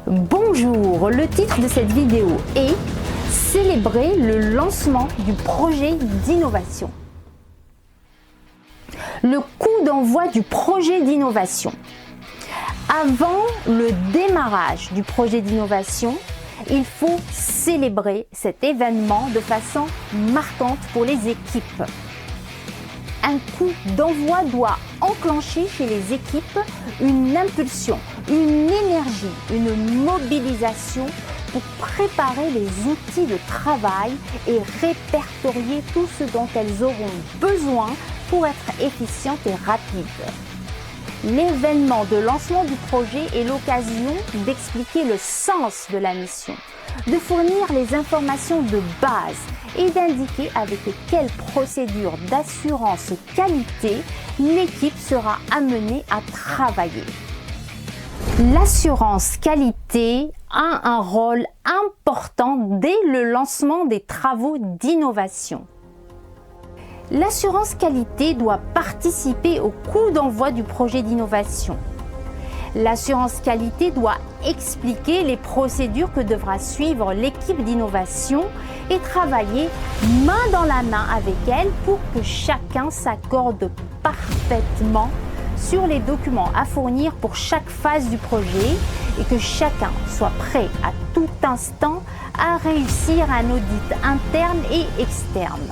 Bonjour, le titre de cette vidéo est « Célébrer le lancement du projet d'innovation ». Le coup d'envoi du projet d'innovation. Avant le démarrage du projet d'innovation, il faut célébrer cet événement de façon marquante pour les équipes. Un coup d'envoi doit enclencher chez les équipes une impulsion, une énergie, une mobilisation pour préparer les outils de travail et répertorier tout ce dont elles auront besoin pour être efficientes et rapides. L'événement de lancement du projet est l'occasion d'expliquer le sens de la mission, de fournir les informations de base et d'indiquer avec quelles procédures d'assurance qualité l'équipe sera amenée à travailler. L'assurance qualité a un rôle important dès le lancement des travaux d'innovation. L'assurance qualité doit participer au coup d'envoi du projet d'innovation. L'assurance qualité doit expliquer les procédures que devra suivre l'équipe d'innovation et travailler main dans la main avec elle pour que chacun s'accorde parfaitement sur les documents à fournir pour chaque phase du projet et que chacun soit prêt à tout instant à réussir un audit interne et externe.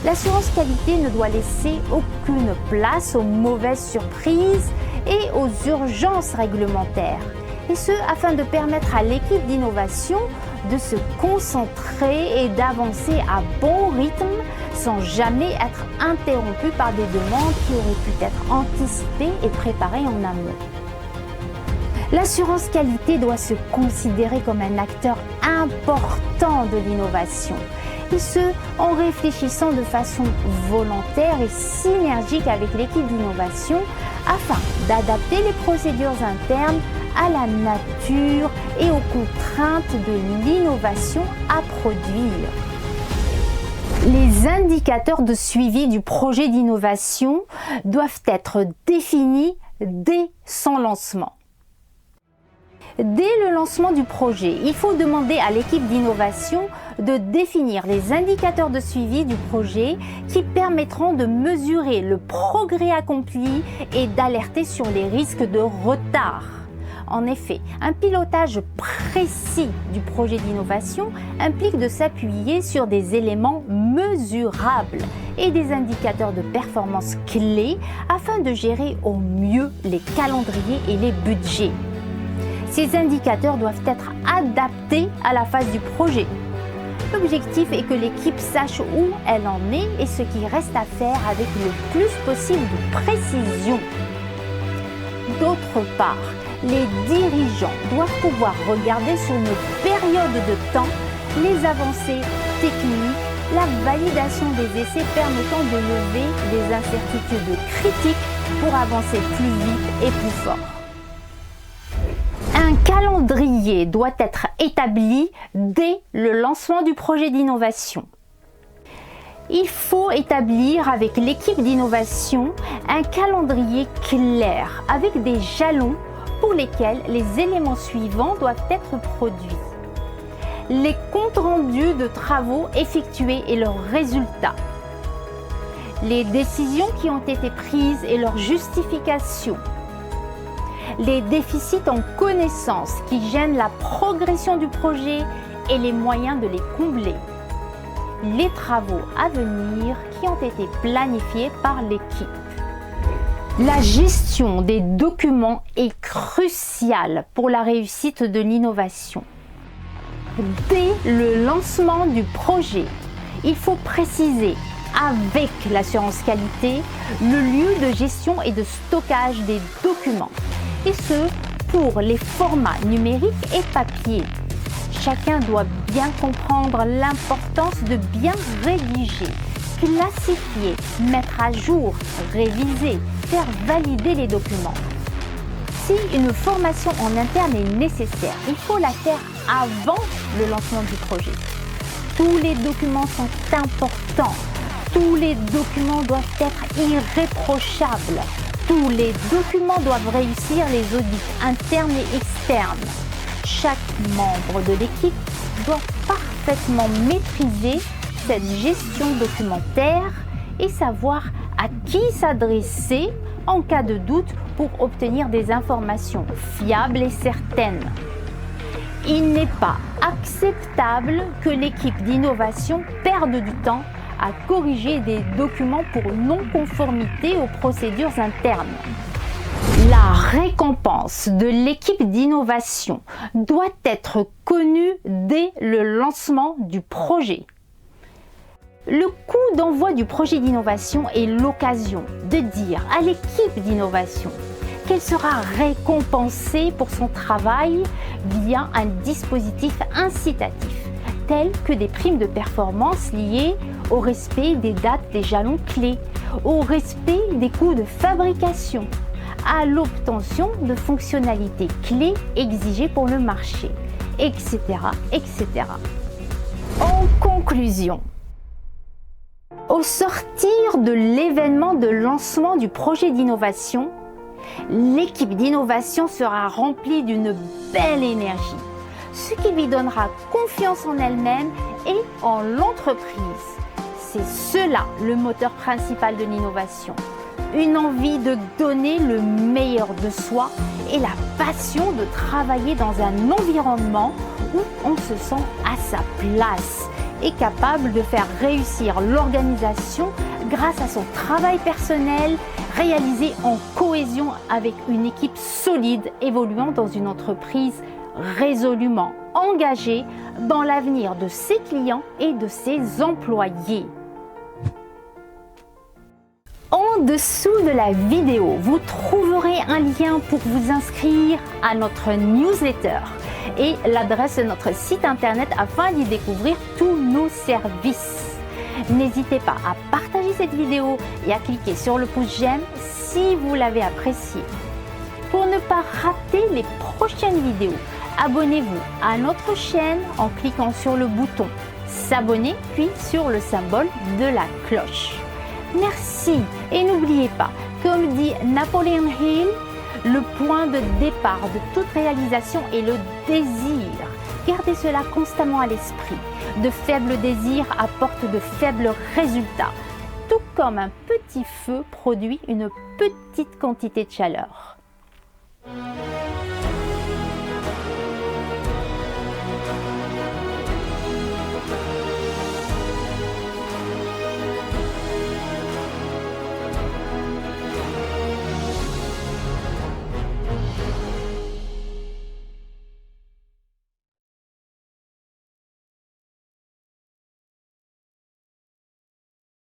L'assurance qualité ne doit laisser aucune place aux mauvaises surprises et aux urgences réglementaires, et ce afin de permettre à l'équipe d'innovation de se concentrer et d'avancer à bon rythme sans jamais être interrompue par des demandes qui auraient pu être anticipées et préparées en amont. L'assurance qualité doit se considérer comme un acteur important de l'innovation, et ce, en réfléchissant de façon volontaire et synergique avec l'équipe d'innovation afin d'adapter les procédures internes à la nature et aux contraintes de l'innovation à produire. Les indicateurs de suivi du projet d'innovation doivent être définis dès son lancement. Dès le lancement du projet, il faut demander à l'équipe d'innovation de définir les indicateurs de suivi du projet qui permettront de mesurer le progrès accompli et d'alerter sur les risques de retard. En effet, un pilotage précis du projet d'innovation implique de s'appuyer sur des éléments mesurables et des indicateurs de performance clés afin de gérer au mieux les calendriers et les budgets. Ces indicateurs doivent être adaptés à la phase du projet. L'objectif est que l'équipe sache où elle en est et ce qui reste à faire avec le plus possible de précision. D'autre part, les dirigeants doivent pouvoir regarder sur une période de temps les avancées techniques, la validation des essais permettant de lever des incertitudes critiques pour avancer plus vite et plus fort. Un calendrier doit être établi dès le lancement du projet d'innovation. Il faut établir avec l'équipe d'innovation un calendrier clair avec des jalons pour lesquels les éléments suivants doivent être produits. Les comptes rendus de travaux effectués et leurs résultats. Les décisions qui ont été prises et leurs justifications. Les déficits en connaissances qui gênent la progression du projet et les moyens de les combler. Les travaux à venir qui ont été planifiés par l'équipe. La gestion des documents est cruciale pour la réussite de l'innovation. Dès le lancement du projet, il faut préciser avec l'assurance qualité le lieu de gestion et de stockage des documents, et ce pour les formats numériques et papier. Chacun doit bien comprendre l'importance de bien rédiger, classifier, mettre à jour, réviser, faire valider les documents. Si une formation en interne est nécessaire, il faut la faire avant le lancement du projet. Tous les documents sont importants. Tous les documents doivent être irréprochables. Tous les documents doivent réussir les audits internes et externes. Chaque membre de l'équipe doit parfaitement maîtriser cette gestion documentaire et savoir à qui s'adresser en cas de doute pour obtenir des informations fiables et certaines. Il n'est pas acceptable que l'équipe d'innovation perde du temps à corriger des documents pour non-conformité aux procédures internes. La récompense de l'équipe d'innovation doit être connue dès le lancement du projet. Le coup d'envoi du projet d'innovation est l'occasion de dire à l'équipe d'innovation qu'elle sera récompensée pour son travail via un dispositif incitatif, tel que des primes de performance liées au respect des dates des jalons clés, au respect des coûts de fabrication, à l'obtention de fonctionnalités clés exigées pour le marché, etc., etc. En conclusion, au sortir de l'événement de lancement du projet d'innovation, l'équipe d'innovation sera remplie d'une belle énergie, ce qui lui donnera confiance en elle-même et en l'entreprise. C'est cela le moteur principal de l'innovation. Une envie de donner le meilleur de soi et la passion de travailler dans un environnement où on se sent à sa place et capable de faire réussir l'organisation grâce à son travail personnel réalisé en cohésion avec une équipe solide évoluant dans une entreprise résolument engagée dans l'avenir de ses clients et de ses employés. En dessous de la vidéo, vous trouverez un lien pour vous inscrire à notre newsletter et l'adresse de notre site internet afin d'y découvrir tous nos services. N'hésitez pas à partager cette vidéo et à cliquer sur le pouce j'aime si vous l'avez appréciée. Pour ne pas rater les prochaines vidéos, abonnez-vous à notre chaîne en cliquant sur le bouton s'abonner puis sur le symbole de la cloche. Merci et n'oubliez pas, comme dit Napoleon Hill, le point de départ de toute réalisation est le désir. Gardez cela constamment à l'esprit. De faibles désirs apportent de faibles résultats, tout comme un petit feu produit une petite quantité de chaleur.